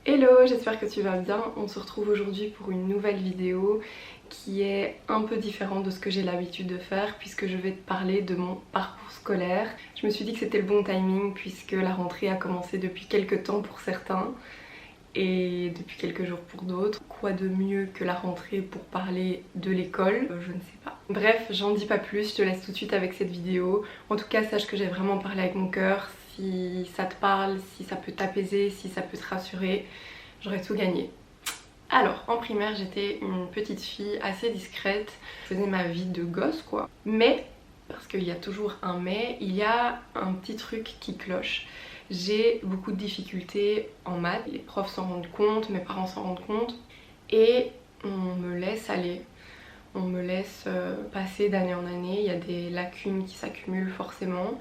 Hello, j'espère que tu vas bien. On se retrouve aujourd'hui pour une nouvelle vidéo qui est un peu différente de ce que j'ai l'habitude de faire puisque je vais te parler de mon parcours scolaire. Je me suis dit que c'était le bon timing puisque la rentrée a commencé depuis quelques temps pour certains et depuis quelques jours pour d'autres. Quoi de mieux que la rentrée pour parler de l'école? Je ne sais pas. Bref, j'en dis pas plus, je te laisse tout de suite avec cette vidéo. En tout cas, sache que j'ai vraiment parlé avec mon cœur. Si ça te parle, si ça peut t'apaiser, si ça peut te rassurer, j'aurais tout gagné. Alors, en primaire, j'étais une petite fille assez discrète. Je faisais ma vie de gosse, quoi. Mais, parce qu'il y a toujours un mais, il y a un petit truc qui cloche. J'ai beaucoup de difficultés en maths. Les profs s'en rendent compte, mes parents s'en rendent compte. Et on me laisse aller. On me laisse passer d'année en année. Il y a des lacunes qui s'accumulent forcément.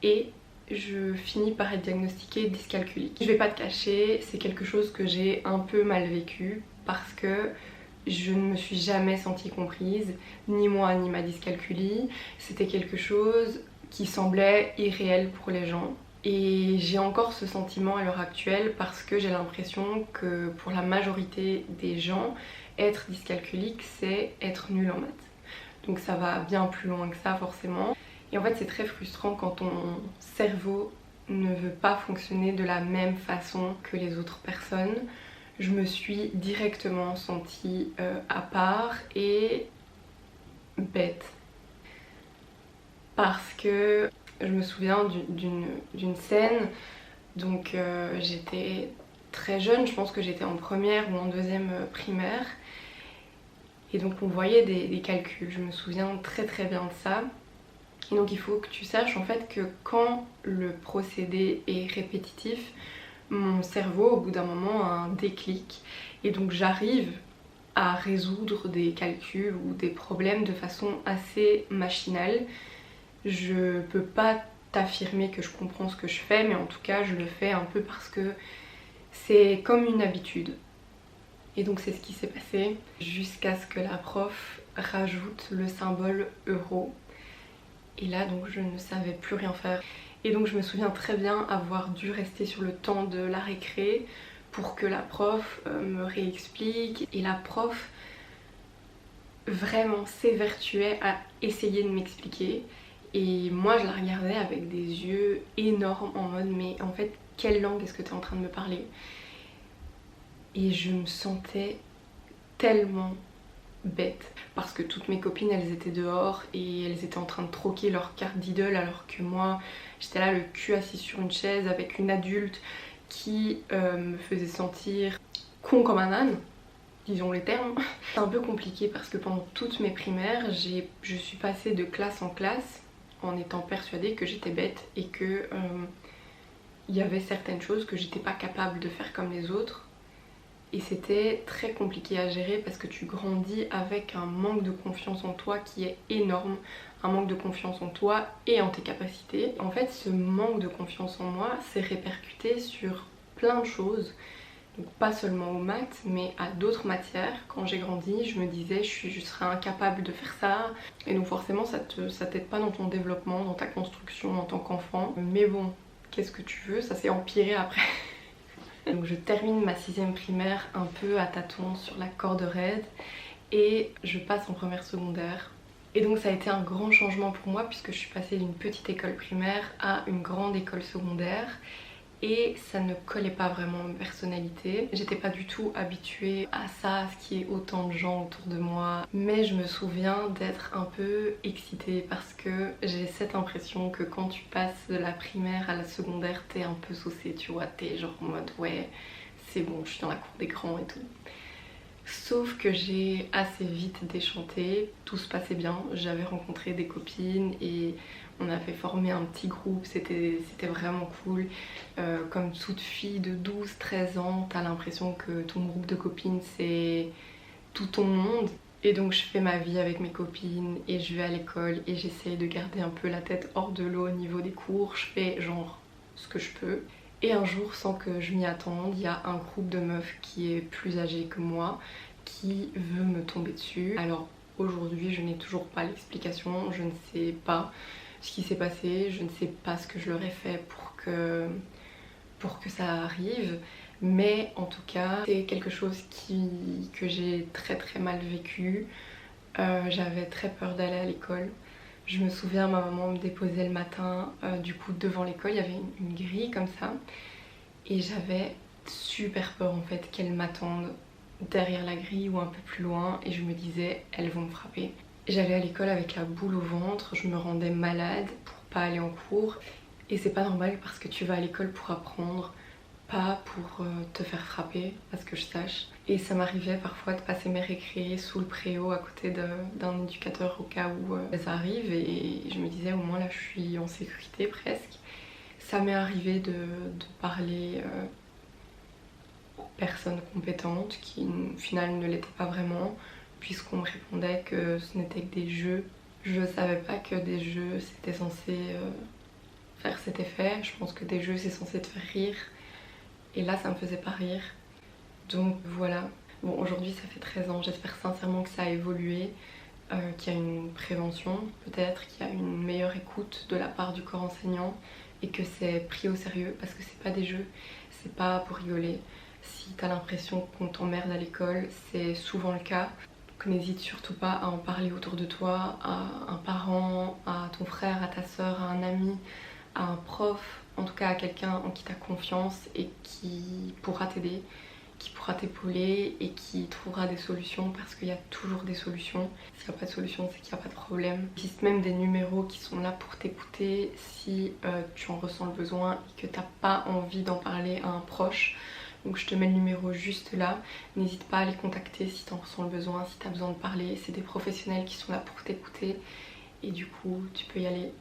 Et je finis par être diagnostiquée dyscalculique. Je vais pas te cacher, c'est quelque chose que j'ai un peu mal vécu parce que je ne me suis jamais sentie comprise, ni moi ni ma dyscalculie. C'était quelque chose qui semblait irréel pour les gens. Et j'ai encore ce sentiment à l'heure actuelle parce que j'ai l'impression que pour la majorité des gens, être dyscalculique, c'est être nul en maths. Donc ça va bien plus loin que ça forcément. Et en fait c'est très frustrant quand ton cerveau ne veut pas fonctionner de la même façon que les autres personnes. Je me suis directement sentie à part et bête. Parce que je me souviens d'une scène, donc j'étais très jeune, je pense que j'étais en première ou en deuxième primaire. Et donc on voyait des calculs, je me souviens très bien de ça. Et donc il faut que tu saches en fait que quand le procédé est répétitif, mon cerveau au bout d'un moment a un déclic et donc j'arrive à résoudre des calculs ou des problèmes de façon assez machinale. Je peux pas t'affirmer que je comprends ce que je fais, mais en tout cas je le fais un peu parce que c'est comme une habitude. Et donc c'est ce qui s'est passé jusqu'à ce que la prof rajoute le symbole euro. Et là donc je ne savais plus rien faire. Et donc je me souviens très bien avoir dû rester sur le temps de la récré pour que la prof me réexplique. Et la prof vraiment s'évertuait à essayer de m'expliquer. Et moi je la regardais avec des yeux énormes en mode mais en fait quelle langue est-ce que tu es en train de me parler? Et je me sentais tellement bête parce que toutes mes copines elles étaient dehors et elles étaient en train de troquer leur carte d'idole alors que moi j'étais là le cul assis sur une chaise avec une adulte qui me faisait sentir con comme un âne, disons les termes. C'est un peu compliqué parce que pendant toutes mes primaires je suis passée de classe en classe en étant persuadée que j'étais bête et que il y avait certaines choses que j'étais pas capable de faire comme les autres. Et c'était très compliqué à gérer parce que tu grandis avec un manque de confiance en toi qui est énorme, un manque de confiance en toi et en tes capacités. En fait, ce manque de confiance en moi s'est répercuté sur plein de choses, donc pas seulement aux maths, mais à d'autres matières. Quand j'ai grandi, je me disais je serais incapable de faire ça, et donc forcément ça t'aide pas dans ton développement, dans ta construction en tant qu'enfant. Mais bon, qu'est-ce que tu veux, ça s'est empiré après. Donc je termine ma 6ème primaire un peu à tâtons sur la corde raide et je passe en première secondaire. Et donc ça a été un grand changement pour moi puisque je suis passée d'une petite école primaire à une grande école secondaire et ça ne collait pas vraiment à ma personnalité. J'étais pas du tout habituée à ça, à ce qu'il y ait autant de gens autour de moi. Mais je me souviens d'être un peu excitée parce que j'ai cette impression que quand tu passes de la primaire à la secondaire, t'es un peu saucée, tu vois, t'es genre en mode ouais, c'est bon, je suis dans la cour des grands et tout. Sauf que j'ai assez vite déchanté, tout se passait bien, j'avais rencontré des copines et on avait formé un petit groupe, c'était vraiment cool. Comme toute fille de 12-13 ans, t'as l'impression que ton groupe de copines c'est tout ton monde. Et donc je fais ma vie avec mes copines et je vais à l'école et j'essaye de garder un peu la tête hors de l'eau au niveau des cours, je fais genre ce que je peux. Et un jour, sans que je m'y attende, il y a un groupe de meufs qui est plus âgé que moi qui veut me tomber dessus. Alors aujourd'hui, je n'ai toujours pas l'explication, je ne sais pas ce qui s'est passé, je ne sais pas ce que je leur ai fait pour que ça arrive, Mais en tout cas, c'est quelque chose que j'ai très mal vécu. J'avais très peur d'aller à l'école. Je me souviens, ma maman me déposait le matin, du coup devant l'école, il y avait une grille comme ça. Et j'avais super peur en fait qu'elles m'attendent derrière la grille ou un peu plus loin. Et je me disais, elles vont me frapper. J'allais à l'école avec la boule au ventre, je me rendais malade pour pas aller en cours. Et c'est pas normal parce que tu vas à l'école pour apprendre, pas pour te faire frapper, à ce que je sache. Et ça m'arrivait parfois de passer mes récrés sous le préau à côté d'un éducateur au cas où ça arrive, et je me disais au moins là je suis en sécurité presque. Ça m'est arrivé de parler aux personnes compétentes qui au final ne l'étaient pas vraiment, puisqu'on me répondait que ce n'était que des jeux. Je savais pas que des jeux c'était censé faire cet effet. Je pense que des jeux c'est censé te faire rire. Et là, ça me faisait pas rire. Donc voilà. Bon, aujourd'hui, ça fait 13 ans. J'espère sincèrement que ça a évolué, qu'il y a une prévention, peut-être, qu'il y a une meilleure écoute de la part du corps enseignant et que c'est pris au sérieux parce que c'est pas des jeux, c'est pas pour rigoler. Si t'as l'impression qu'on t'emmerde à l'école, c'est souvent le cas. Donc n'hésite surtout pas à en parler autour de toi, à un parent, à ton frère, à ta soeur, à un ami, à un prof, en tout cas à quelqu'un en qui tu as confiance et qui pourra t'aider, qui pourra t'épauler et qui trouvera des solutions, parce qu'il y a toujours des solutions. S'il n'y a pas de solution, c'est qu'il n'y a pas de problème. Il existe même des numéros qui sont là pour t'écouter si tu en ressens le besoin et que tu n'as pas envie d'en parler à un proche. Donc je te mets le numéro juste là, n'hésite pas à les contacter si tu en ressens le besoin, si tu as besoin de parler. C'est des professionnels qui sont là pour t'écouter et du coup tu peux y aller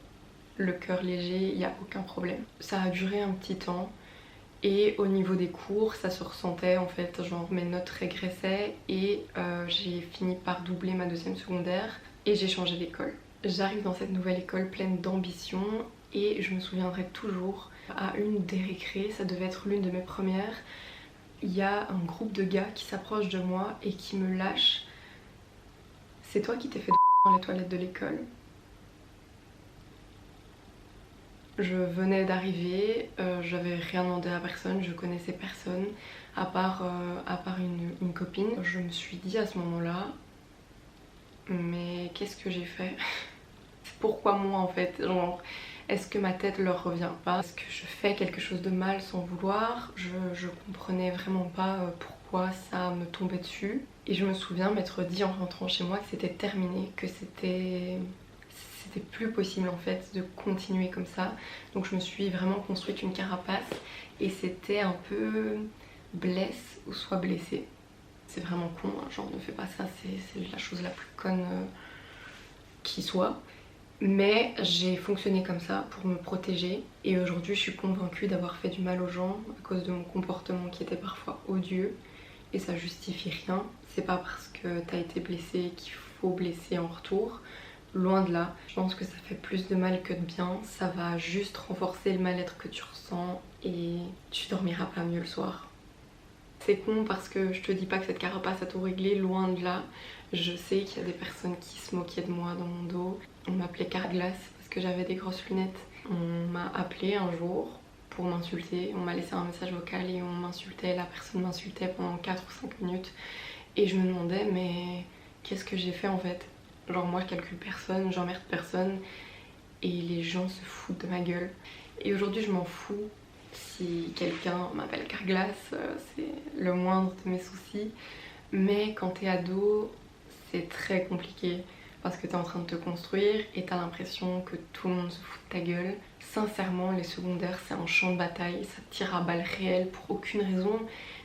le cœur léger, il n'y a aucun problème. Ça a duré un petit temps et au niveau des cours ça se ressentait en fait, genre mes notes régressaient et j'ai fini par doubler ma deuxième secondaire et j'ai changé d'école. J'arrive dans cette nouvelle école pleine d'ambition et je me souviendrai toujours, à une des récrés, ça devait être l'une de mes premières, il y a un groupe de gars qui s'approche de moi et qui me lâche: c'est toi qui t'es fait dans les toilettes de l'école. Je venais d'arriver, j'avais rien demandé à personne, je connaissais personne à part une copine. Je me suis dit à ce moment-là, mais qu'est-ce que j'ai fait? Pourquoi moi en fait? Genre, est-ce que ma tête leur revient pas? Est-ce que je fais quelque chose de mal sans vouloir? Je comprenais vraiment pas pourquoi ça me tombait dessus. Et je me souviens m'être dit en rentrant chez moi que c'était terminé, que c'était plus possible en fait de continuer comme ça. Donc je me suis vraiment construite une carapace et c'était un peu blesse ou soit blessée. C'est vraiment con, hein, genre ne fais pas ça, c'est la chose la plus conne qui soit. Mais j'ai fonctionné comme ça pour me protéger et aujourd'hui je suis convaincue d'avoir fait du mal aux gens à cause de mon comportement qui était parfois odieux et ça justifie rien. C'est pas parce que t'as été blessé qu'il faut blesser en retour. Loin de là, je pense que ça fait plus de mal que de bien, ça va juste renforcer le mal-être que tu ressens et tu dormiras pas mieux le soir. C'est con parce que je te dis pas que cette carapace a tout réglé, loin de là. Je sais qu'il y a des personnes qui se moquaient de moi dans mon dos. On m'appelait Carglass parce que j'avais des grosses lunettes. On m'a appelé un jour pour m'insulter, on m'a laissé un message vocal et on m'insultait, la personne m'insultait pendant 4 ou 5 minutes et je me demandais mais qu'est-ce que j'ai fait en fait? Genre moi je calcule personne, j'emmerde personne et les gens se foutent de ma gueule. Et aujourd'hui je m'en fous si quelqu'un m'appelle Carglass, c'est le moindre de mes soucis. Mais quand t'es ado, c'est très compliqué parce que t'es en train de te construire et t'as l'impression que tout le monde se fout de ta gueule. Sincèrement, les secondaires c'est un champ de bataille, ça te tire à balles réelles pour aucune raison,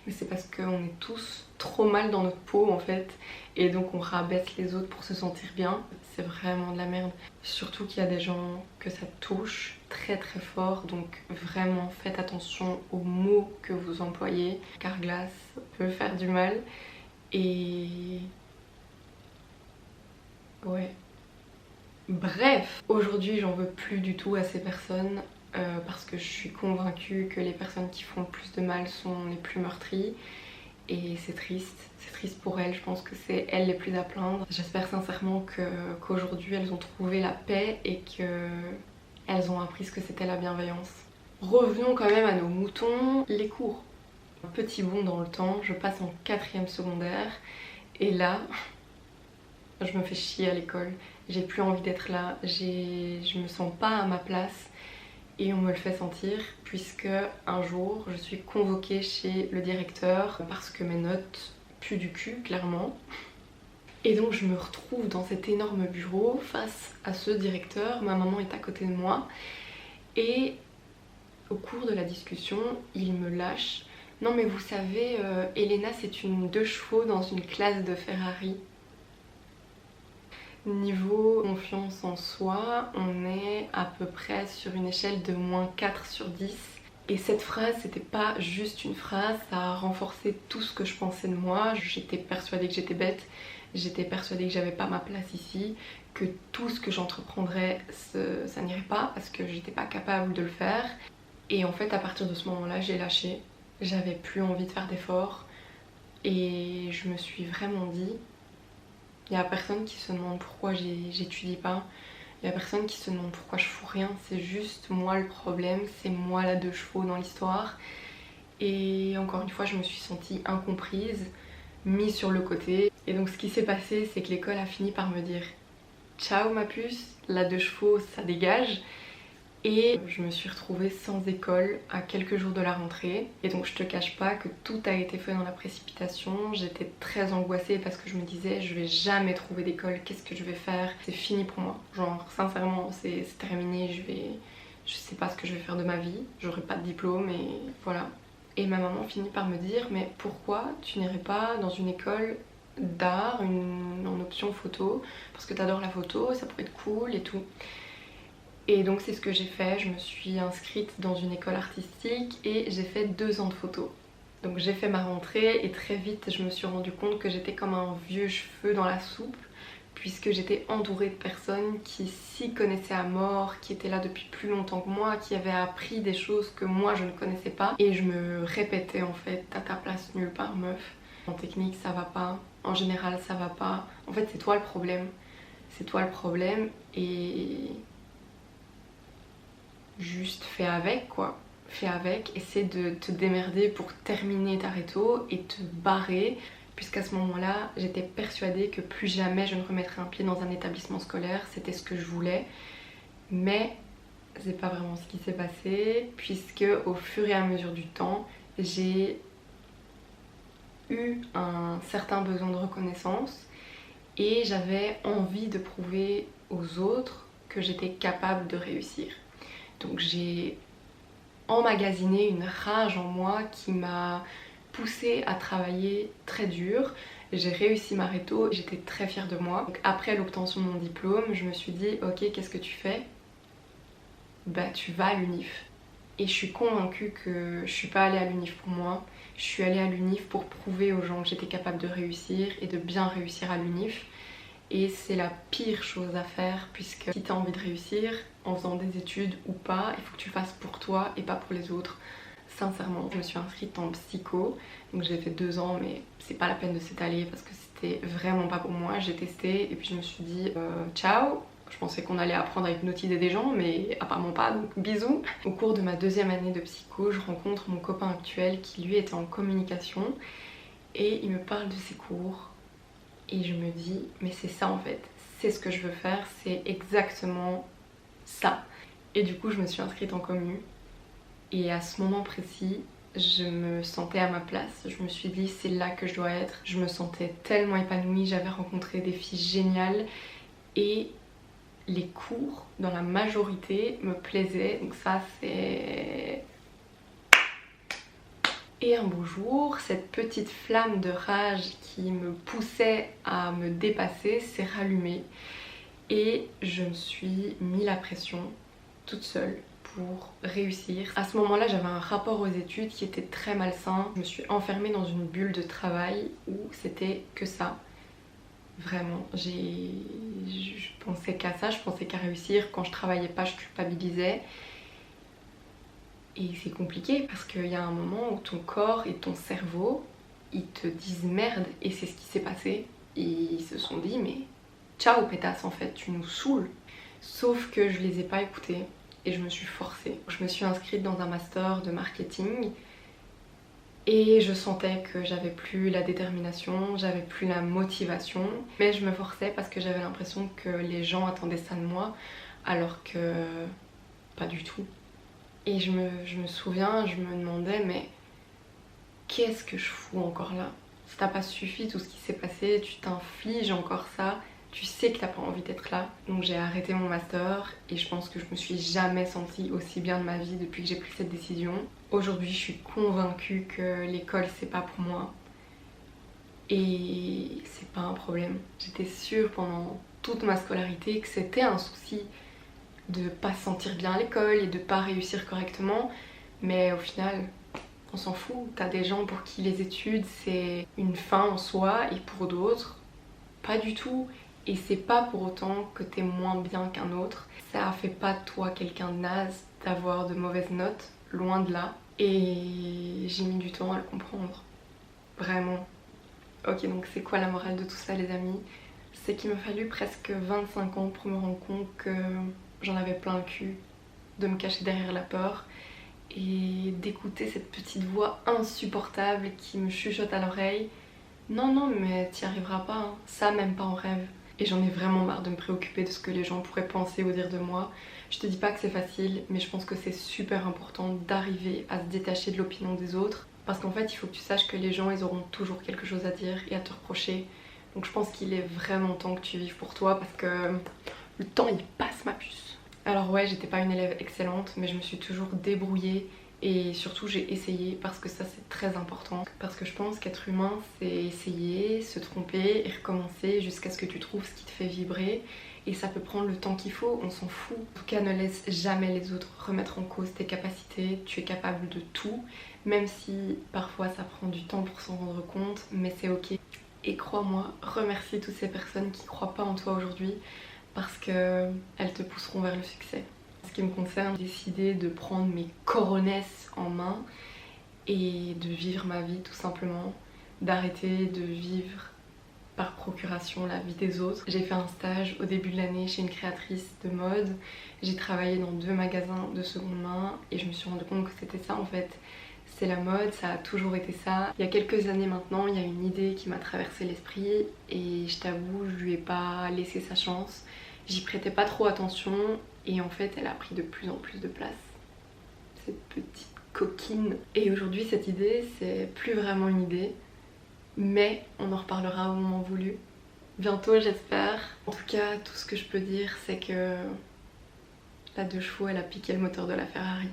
mais c'est parce qu'on est tous trop mal dans notre peau en fait et donc on rabaisse les autres pour se sentir bien. C'est vraiment de la merde. Surtout qu'il y a des gens que ça touche très fort, donc vraiment faites attention aux mots que vous employez. Carglass peut faire du mal et ouais. Bref, aujourd'hui j'en veux plus du tout à ces personnes parce que je suis convaincue que les personnes qui font le plus de mal sont les plus meurtries et c'est triste pour elles, je pense que c'est elles les plus à plaindre. J'espère sincèrement qu'aujourd'hui elles ont trouvé la paix et qu'elles ont appris ce que c'était la bienveillance. Revenons quand même à nos moutons, les cours. petit bond dans le temps, je passe en 4e secondaire et là, je me fais chier à l'école. J'ai plus envie d'être là, je me sens pas à ma place et on me le fait sentir puisque un jour je suis convoquée chez le directeur parce que mes notes puent du cul clairement. Et donc je me retrouve dans cet énorme bureau face à ce directeur, ma maman est à côté de moi et au cours de la discussion il me lâche: non mais vous savez, Elena c'est une 2 chevaux dans une classe de Ferrari. Niveau confiance en soi, on est à peu près sur une échelle de -4/10. Et cette phrase, c'était pas juste une phrase, ça a renforcé tout ce que je pensais de moi. J'étais persuadée que j'étais bête, j'étais persuadée que j'avais pas ma place ici, que tout ce que j'entreprendrais, ça n'irait pas parce que j'étais pas capable de le faire. Et en fait, à partir de ce moment-là, j'ai lâché. J'avais plus envie de faire d'efforts et je me suis vraiment dit: il y a personne qui se demande pourquoi j'étudie pas. Il y a personne qui se demande pourquoi je fous rien. C'est juste moi le problème. C'est moi la 2 chevaux dans l'histoire. Et encore une fois, je me suis sentie incomprise, mise sur le côté. Et donc ce qui s'est passé, c'est que l'école a fini par me dire: ciao ma puce, la 2 chevaux ça dégage. Et je me suis retrouvée sans école à quelques jours de la rentrée. Et donc je te cache pas que tout a été fait dans la précipitation. J'étais très angoissée parce que je me disais: je vais jamais trouver d'école, qu'est-ce que je vais faire? C'est fini pour moi. Genre sincèrement c'est terminé, je sais pas ce que je vais faire de ma vie. J'aurai pas de diplôme et voilà. Et ma maman finit par me dire: mais pourquoi tu n'irais pas dans une école d'art, en option photo? Parce que t'adores la photo, ça pourrait être cool et tout. Et donc c'est ce que j'ai fait, je me suis inscrite dans une école artistique et j'ai fait 2 ans de photo. Donc j'ai fait ma rentrée et très vite je me suis rendu compte que j'étais comme un vieux cheveu dans la soupe puisque j'étais entourée de personnes qui s'y connaissaient à mort, qui étaient là depuis plus longtemps que moi, qui avaient appris des choses que moi je ne connaissais pas. Et je me répétais en fait: t'as ta place nulle part meuf, en technique ça va pas, en général ça va pas, en fait c'est toi le problème. C'est toi le problème et... juste fais avec quoi, fais avec, essaie de te démerder pour terminer ta réto et te barrer, puisqu'à ce moment-là j'étais persuadée que plus jamais je ne remettrais un pied dans un établissement scolaire, c'était ce que je voulais, mais c'est pas vraiment ce qui s'est passé, puisque au fur et à mesure du temps j'ai eu un certain besoin de reconnaissance et j'avais envie de prouver aux autres que j'étais capable de réussir. Donc j'ai emmagasiné une rage en moi qui m'a poussée à travailler très dur. J'ai réussi ma réto, j'étais très fière de moi. Donc après l'obtention de mon diplôme, je me suis dit: ok, qu'est-ce que tu fais? Bah tu vas à l'UNIF. Et je suis convaincue que je suis pas allée à l'UNIF pour moi. Je suis allée à l'UNIF pour prouver aux gens que j'étais capable de réussir et de bien réussir à l'UNIF. Et c'est la pire chose à faire puisque si tu as envie de réussir en faisant des études ou pas, il faut que tu le fasses pour toi et pas pour les autres. Sincèrement, je me suis inscrite en psycho, donc j'ai fait 2 ans mais c'est pas la peine de s'étaler parce que c'était vraiment pas pour moi. J'ai testé et puis je me suis dit ciao. Je pensais qu'on allait apprendre à hypnotiser des gens mais apparemment pas, donc bisous. Au cours de ma 2e année de psycho, je rencontre mon copain actuel qui lui était en communication et il me parle de ses cours. Et je me dis: mais c'est ça en fait, c'est ce que je veux faire, c'est exactement ça. Et du coup je me suis inscrite en commu et à ce moment précis je me sentais à ma place. Je me suis dit: c'est là que je dois être. Je me sentais tellement épanouie, j'avais rencontré des filles géniales et les cours dans la majorité me plaisaient, donc ça c'est... Et un beau jour, cette petite flamme de rage qui me poussait à me dépasser s'est rallumée et je me suis mis la pression toute seule pour réussir. À ce moment-là, j'avais un rapport aux études qui était très malsain. Je me suis enfermée dans une bulle de travail où c'était que ça. Vraiment, je pensais qu'à ça, je pensais qu'à réussir. Quand je travaillais pas, je culpabilisais. Et c'est compliqué parce qu'il y a un moment où ton corps et ton cerveau, ils te disent merde, et c'est ce qui s'est passé. Ils se sont dit: mais ciao pétasse en fait, tu nous saoules. Sauf que je les ai pas écoutés et je me suis forcée. Je me suis inscrite dans un master de marketing Et je sentais que j'avais plus la détermination, j'avais plus la motivation, mais je me forçais parce que j'avais l'impression que les gens attendaient ça de moi, alors que pas du tout. Et je me souviens, je me demandais, mais qu'est-ce que je fous encore là? Ça t'a pas suffi tout ce qui s'est passé, tu t'infliges encore ça, tu sais que t'as pas envie d'être là. Donc j'ai arrêté mon master et je pense que je me suis jamais sentie aussi bien de ma vie depuis que j'ai pris cette décision. Aujourd'hui, je suis convaincue que l'école c'est pas pour moi et c'est pas un problème. J'étais sûre pendant toute ma scolarité que c'était un souci de pas se sentir bien à l'école et de pas réussir correctement, mais au final on s'en fout. T'as des gens pour qui les études c'est une fin en soi et pour d'autres pas du tout, et c'est pas pour autant que t'es moins bien qu'un autre. Ça fait pas de toi quelqu'un de naze d'avoir de mauvaises notes, loin de là, et j'ai mis du temps à le comprendre, vraiment. Ok, donc c'est quoi la morale de tout ça les amis? C'est qu'il m'a fallu presque 25 ans pour me rendre compte que j'en avais plein le cul de me cacher derrière la peur et d'écouter cette petite voix insupportable qui me chuchote à l'oreille: non, non, mais t'y arriveras pas, hein. Ça même pas en rêve. Et j'en ai vraiment marre de me préoccuper de ce que les gens pourraient penser ou dire de moi. Je te dis pas que c'est facile, mais je pense que c'est super important d'arriver à se détacher de l'opinion des autres. Parce qu'en fait, il faut que tu saches que les gens, ils auront toujours quelque chose à dire et à te reprocher. Donc je pense qu'il est vraiment temps que tu vives pour toi parce que le temps, il passe ma puce. Alors ouais, j'étais pas une élève excellente, mais je me suis toujours débrouillée et surtout j'ai essayé parce que ça c'est très important. Parce que je pense qu'être humain c'est essayer, se tromper et recommencer jusqu'à ce que tu trouves ce qui te fait vibrer. Et ça peut prendre le temps qu'il faut, on s'en fout. En tout cas, ne laisse jamais les autres remettre en cause tes capacités, tu es capable de tout. Même si parfois ça prend du temps pour s'en rendre compte, mais c'est ok. Et crois-moi, remercie toutes ces personnes qui croient pas en toi aujourd'hui parce qu'elles te pousseront vers le succès. En ce qui me concerne, j'ai décidé de prendre mes coronesses en main et de vivre ma vie tout simplement, d'arrêter de vivre par procuration la vie des autres. J'ai fait un stage au début de l'année chez une créatrice de mode, j'ai travaillé dans 2 magasins de seconde main et je me suis rendu compte que c'était ça en fait. C'est la mode, ça a toujours été ça. Il y a quelques années maintenant, il y a une idée qui m'a traversé l'esprit et je t'avoue, je lui ai pas laissé sa chance. J'y prêtais pas trop attention et en fait elle a pris de plus en plus de place, cette petite coquine. Et aujourd'hui cette idée c'est plus vraiment une idée, mais on en reparlera au moment voulu, bientôt j'espère. En tout cas tout ce que je peux dire c'est que la 2 chevaux elle a piqué le moteur de la Ferrari.